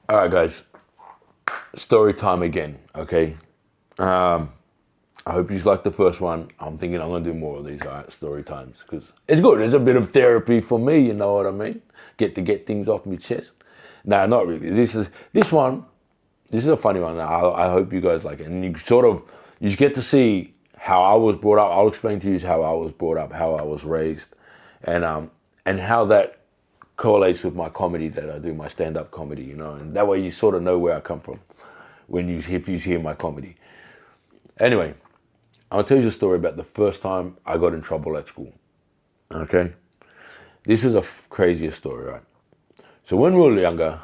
All right, guys. Story time again. Okay. I hope you liked the first one. I'm thinking I'm gonna do more of these story times because it's good. It's a bit of therapy for me. You know what I mean? Get things off my chest. Nah, not really. This one. This is a funny one. I hope you guys like it, and you get to see how I was brought up. I'll explain to you how I was brought up, how I was raised, and how that correlates with my comedy that I do, my stand-up comedy, you know, and that way you sort of know where I come from if you hear my comedy. Anyway, I'll tell you a story about the first time I got in trouble at school. Okay, this is a craziest story, right? So when we were younger,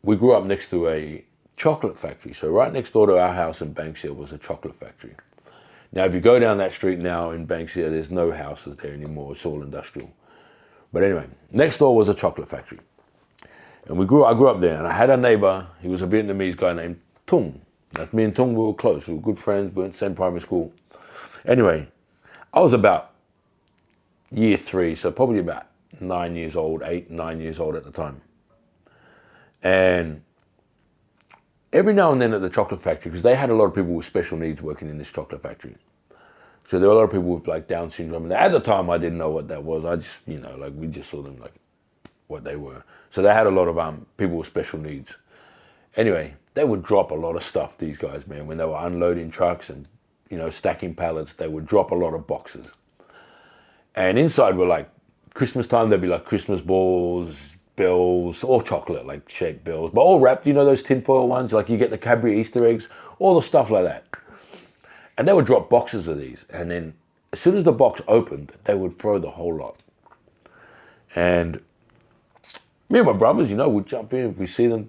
we grew up next to a chocolate factory. So right next door to our house in Banksia was a chocolate factory. Now, if you go down that street now in Banksia, there's no houses there anymore. It's all industrial. But anyway, next door was a chocolate factory. And I grew up there, and I had a neighbor. He was a Vietnamese guy named Tung. Like me and Tung, we were close. We were good friends. We went to the same primary school. Anyway, I was about year 3, so probably about 9 years old, 8, 9 years old at the time. And every now and then at the chocolate factory, because they had a lot of people with special needs working in this chocolate factory. So there were a lot of people with like Down syndrome. And at the time, I didn't know what that was. I just, we just saw them like what they were. So they had a lot of people with special needs. Anyway, they would drop a lot of stuff, these guys, man. When they were unloading trucks and, stacking pallets, they would drop a lot of boxes. And inside were like, Christmas time, there'd be like Christmas balls, bells, all chocolate, like shaped bells, but all wrapped, those tinfoil ones, like you get the Cadbury Easter eggs, all the stuff like that. And they would drop boxes of these. And then as soon as the box opened, they would throw the whole lot. And me and my brothers, would jump in. If we see them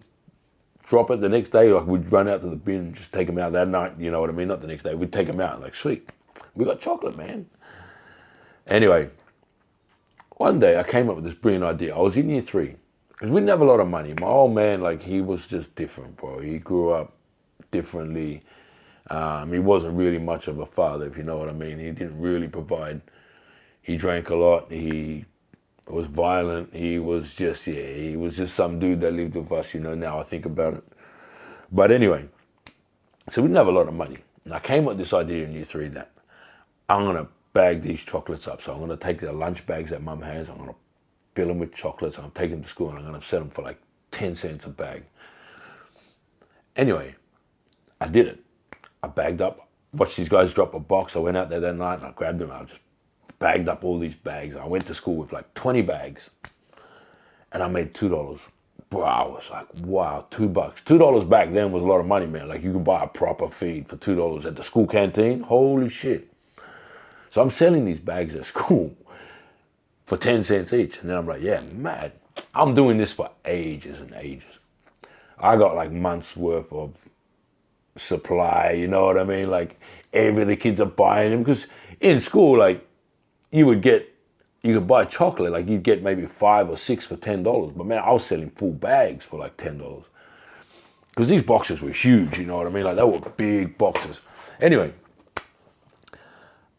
drop it the next day, like we'd run out to the bin and just take them out that night, you know what I mean? Not the next day, we'd take them out, like, sweet, we got chocolate, man. Anyway, one day I came up with this brilliant idea. I was in year 3, because we didn't have a lot of money. My old man, like, he was just different, bro. He grew up differently. He wasn't really much of a father, if you know what I mean. He didn't really provide. He drank a lot. He was violent. He was just some dude that lived with us, now I think about it. But anyway, so we didn't have a lot of money. And I came up with this idea in year 3 that I'm going to bag these chocolates up. So I'm going to take the lunch bags that mum has. I'm going to fill them with chocolates. I'm taking them to school and I'm going to sell them for like 10 cents a bag. Anyway, I did it. I bagged up, watched these guys drop a box. I went out there that night and I grabbed them. I just bagged up all these bags. I went to school with like 20 bags and I made $2. Bro, I was like, wow, $2. $2 back then was a lot of money, man. Like you could buy a proper feed for $2 at the school canteen. Holy shit. So I'm selling these bags at school for 10 cents each. And then I'm like, yeah, mad. I'm doing this for ages and ages. I got like months worth of supply, you know what I mean? Like the kids are buying them because in school, like you could buy chocolate, like you'd get maybe 5 or 6 for $10. But man, I was selling full bags for like $10 because these boxes were huge, you know what I mean? Like they were big boxes. Anyway,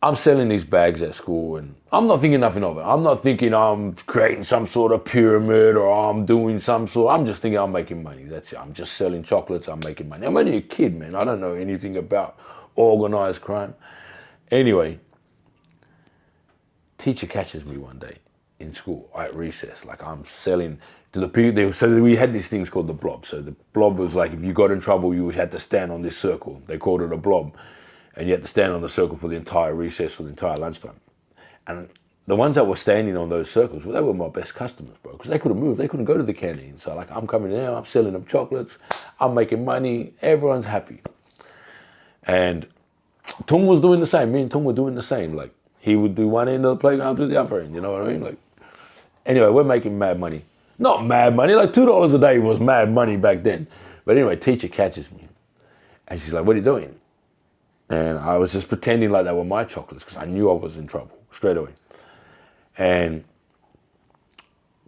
I'm selling these bags at school and I'm not thinking nothing of it. I'm not thinking I'm creating some sort of pyramid or I'm doing I'm just thinking I'm making money. That's it. I'm just selling chocolates. I'm making money. I'm only a kid, man. I don't know anything about organized crime. Anyway, teacher catches me one day in school at recess. Like I'm selling to the people. So we had these things called the blob. So the blob was like if you got in trouble, you had to stand on this circle. They called it a blob. And you had to stand on the circle for the entire recess, for the entire lunchtime. And the ones that were standing on those circles, well, they were my best customers, bro, because they couldn't move. They couldn't go to the canteen. So, like, I'm coming in, I'm selling them chocolates. I'm making money. Everyone's happy. And Tung was doing the same. Me and Tung were doing the same. Like, he would do one end of the playground to the other end. You know what I mean? Like, anyway, we're making mad money. Not mad money. Like, $2 a day was mad money back then. But anyway, teacher catches me. And she's like, what are you doing? And I was just pretending like they were my chocolates because I knew I was in trouble straight away. And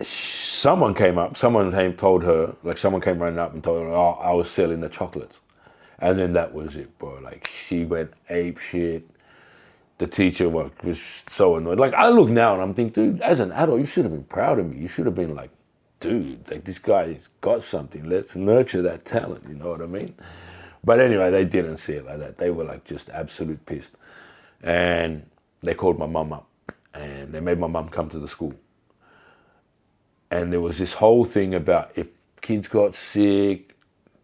someone came told her, like someone came running up and told her, oh, I was selling the chocolates. And then that was it, bro. Like she went ape shit. The teacher was so annoyed. Like I look now and I'm thinking, dude, as an adult, you should have been proud of me. You should have been like dude, like this guy's got something. Let's nurture that talent. You know what I mean? But anyway, they didn't see it like that. They were like just absolute pissed. And they called my mum up and they made my mum come to the school. And there was this whole thing about if kids got sick,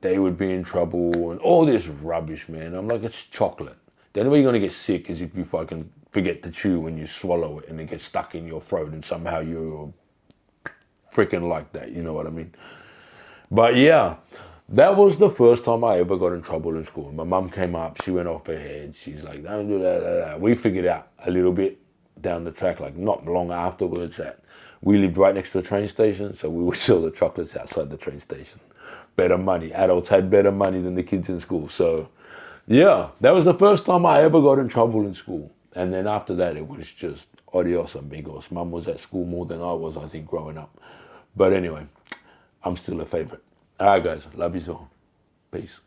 they would be in trouble and all this rubbish, man. I'm like, it's chocolate. The only way you're going to get sick is if you fucking forget to chew when you swallow it and it gets stuck in your throat and somehow you're freaking like that. You know what I mean? But yeah, that was the first time I ever got in trouble in school. My mum came up, she went off her head. She's like, don't do that. We figured out a little bit down the track, like not long afterwards, that we lived right next to a train station, so we would sell the chocolates outside the train station. Better money. Adults had better money than the kids in school. So yeah, that was the first time I ever got in trouble in school. And then after that, it was just adios amigos. Mum was at school more than I was, I think, growing up. But anyway, I'm still a favorite. All right, guys. Love you all. Peace.